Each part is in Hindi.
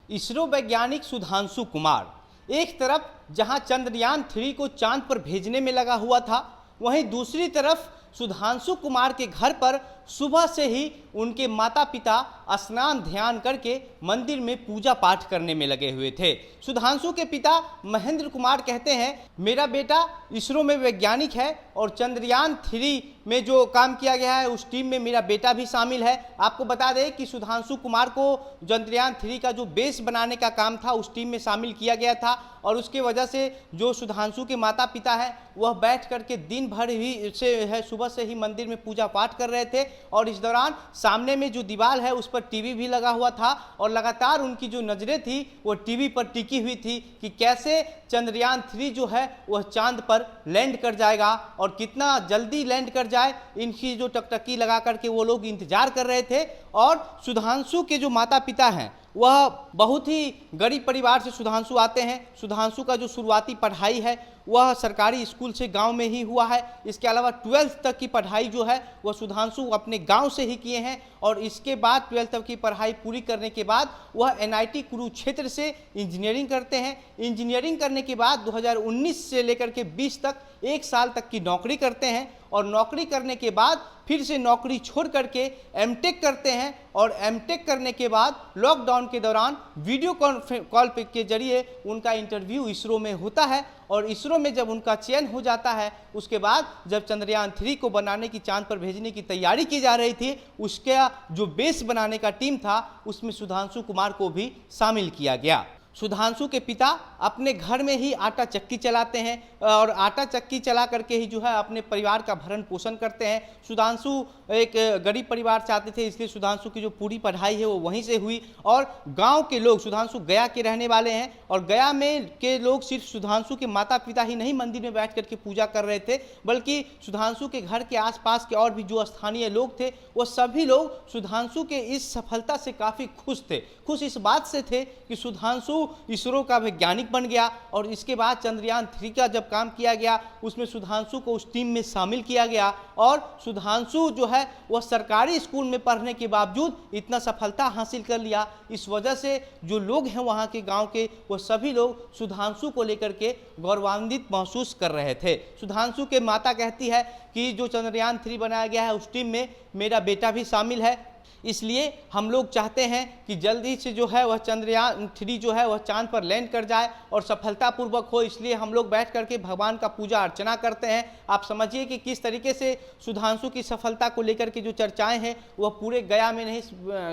इसरो वैज्ञानिक सुधांशु कुमार एक तरफ जहां चंद्रयान 3 को चांद पर भेजने में लगा हुआ था, वहीं दूसरी तरफ सुधांशु कुमार के घर पर सुबह से ही उनके माता पिता स्नान ध्यान करके मंदिर में पूजा पाठ करने में लगे हुए थे। सुधांशु के पिता महेंद्र कुमार कहते हैं, मेरा बेटा इसरो में वैज्ञानिक है और चंद्रयान 3 में जो काम किया गया है उस टीम में मेरा बेटा भी शामिल है। आपको बता दें कि सुधांशु कुमार को चंद्रयान 3 का जो बेस बनाने का काम था उस टीम में शामिल किया गया था और उसके वजह से जो सुधांशु के माता पिता हैं वह बैठ करके दिन भर ही से है सुबह से ही मंदिर में पूजा पाठ कर रहे थे और इस दौरान सामने में जो दीवार है उस पर टीवी भी लगा हुआ था और लगातार उनकी जो नज़रें थी वो टीवी पर टिकी हुई थी कि कैसे चंद्रयान 3 जो है वह चांद पर लैंड कर जाएगा और कितना जल्दी लैंड कर जाए, इनकी जो टकटकी लगा करके वो लोग इंतजार कर रहे थे। और सुधांशु के जो माता पिता हैं वह बहुत ही गरीब परिवार से सुधांशु आते हैं। सुधांशु का जो शुरुआती पढ़ाई है वह सरकारी स्कूल से गांव में ही हुआ है। इसके अलावा 12th तक की पढ़ाई जो है वह सुधांशु अपने गांव से ही किए हैं और इसके बाद 12th तक की पढ़ाई पूरी करने के बाद वह NIT कुरुक्षेत्र से इंजीनियरिंग करते हैं। इंजीनियरिंग करने के बाद 2019 से लेकर के 20 तक 1 साल तक की नौकरी करते हैं और नौकरी करने के बाद फिर से नौकरी छोड़ करके MTech करते हैं और MTech करने के बाद लॉकडाउन के दौरान वीडियो कॉल के जरिए उनका इंटरव्यू इसरो में होता है और इसरो में जब उनका चयन हो जाता है उसके बाद जब चंद्रयान 3 को बनाने की चांद पर भेजने की तैयारी की जा रही थी उसका जो बेस बनाने का टीम था उसमें सुधांशु कुमार को भी शामिल किया गया। सुधांशु के पिता अपने घर में ही आटा चक्की चलाते हैं और आटा चक्की चला करके ही जो है अपने परिवार का भरण पोषण करते हैं। सुधांशु एक गरीब परिवार से आते थे इसलिए सुधांशु की जो पूरी पढ़ाई है वो वहीं से हुई और गांव के लोग, सुधांशु गया के रहने वाले हैं और गया में के लोग सिर्फ सुधांशु के माता पिता ही नहीं मंदिर में बैठ करके पूजा कर रहे थे बल्कि सुधांशु के घर के आसपास के और भी जो स्थानीय लोग थे वो सभी लोग सुधांशु के इस सफलता से काफ़ी खुश थे। खुश इस बात से थे कि सुधांशु इसरो का वैज्ञानिक बन गया और इसके बाद चंद्रयान 3 का जब काम किया गया उसमें सुधांशु को उस टीम में शामिल किया गया और सुधांशु जो है वह सरकारी स्कूल में पढ़ने के बावजूद इतना सफलता हासिल कर लिया। इस वजह से जो लोग हैं वहाँ के गांव के वो सभी लोग सुधांशु को लेकर के गौरवान्वित महसूस कर रहे थे। सुधांशु के माता कहती है कि जो चंद्रयान 3 बनाया गया है उस टीम में मेरा बेटा भी शामिल है, इसलिए हम लोग चाहते हैं कि जल्दी से जो है वह चंद्रयान 3 जो है वह चांद पर लैंड कर जाए और सफलतापूर्वक हो, इसलिए हम लोग बैठ करके भगवान का पूजा अर्चना करते हैं। आप समझिए कि किस तरीके से सुधांशु की सफलता को लेकर के जो चर्चाएं हैं वह पूरे गया में नहीं,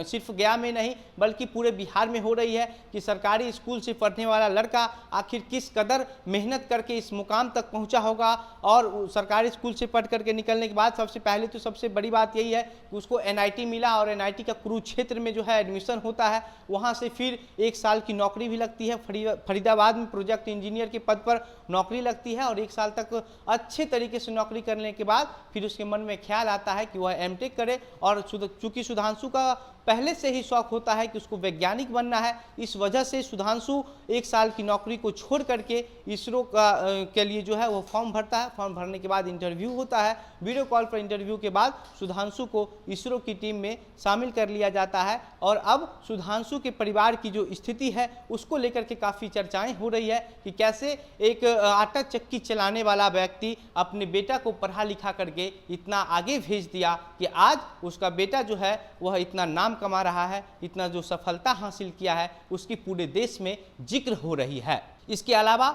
सिर्फ गया में नहीं बल्कि पूरे बिहार में हो रही है कि सरकारी स्कूल से पढ़ने वाला लड़का आखिर किस कदर मेहनत करके इस मुकाम तक पहुँचा होगा। और सरकारी स्कूल से पढ़ करके निकलने के बाद सबसे पहले तो सबसे बड़ी बात यही है कि उसको NIT मिला और NIT का कुरुक्षेत्र में जो है एडमिशन होता है, वहाँ से फिर 1 साल की नौकरी भी लगती है। फरीदाबाद में प्रोजेक्ट इंजीनियर के पद पर नौकरी लगती है और 1 साल तक अच्छे तरीके से नौकरी करने के बाद फिर उसके मन में ख्याल आता है कि वह MTech करे और चूंकि सुधांशु का पहले से ही शौक होता है कि उसको वैज्ञानिक बनना है, इस वजह से सुधांशु 1 साल की नौकरी को छोड़ करके इसरो के लिए जो है वो फॉर्म भरता है। फॉर्म भरने के बाद इंटरव्यू होता है। वीडियो कॉल पर इंटरव्यू के बाद सुधांशु को इसरो की टीम में शामिल कर लिया जाता है और अब सुधांशु के परिवार की जो स्थिति है उसको लेकर के काफ़ी चर्चाएं हो रही है कि कैसे एक आटा चक्की चलाने वाला व्यक्ति अपने बेटा को पढ़ा लिखा करके इतना आगे भेज दिया कि आज उसका बेटा जो है वह इतना नाम कमा रहा है, इतना जो सफलता हासिल किया है उसकी पूरे देश में जिक्र हो रही है। इसके अलावा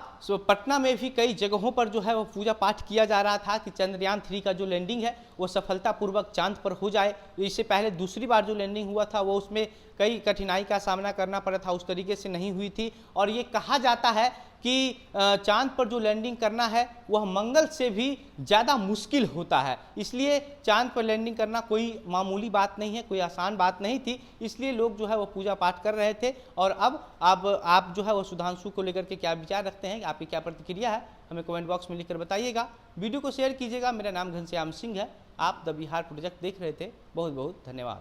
पटना में भी कई जगहों पर जो है वो पूजा पाठ किया जा रहा था कि चंद्रयान 3 का जो लैंडिंग है वो सफलतापूर्वक चांद पर हो जाए। इससे पहले दूसरी बार जो लैंडिंग हुआ था वो उसमें कई कठिनाई का सामना करना पड़ा था, उस तरीके से नहीं हुई थी और ये कहा जाता है कि चांद पर जो लैंडिंग करना है वह मंगल से भी ज़्यादा मुश्किल होता है, इसलिए चांद पर लैंडिंग करना कोई मामूली बात नहीं है, कोई आसान बात नहीं थी, इसलिए लोग जो है वो पूजा पाठ कर रहे थे। और अब आप जो है वो सुधांशु को लेकर के क्या विचार रखते हैं, आपकी क्या प्रतिक्रिया है, हमें कमेंट बॉक्स में लिखकर बताइएगा। वीडियो को शेयर कीजिएगा। मेरा नाम घनश्याम सिंह है, आप द बिहार प्रोजेक्ट देख रहे थे। बहुत बहुत धन्यवाद।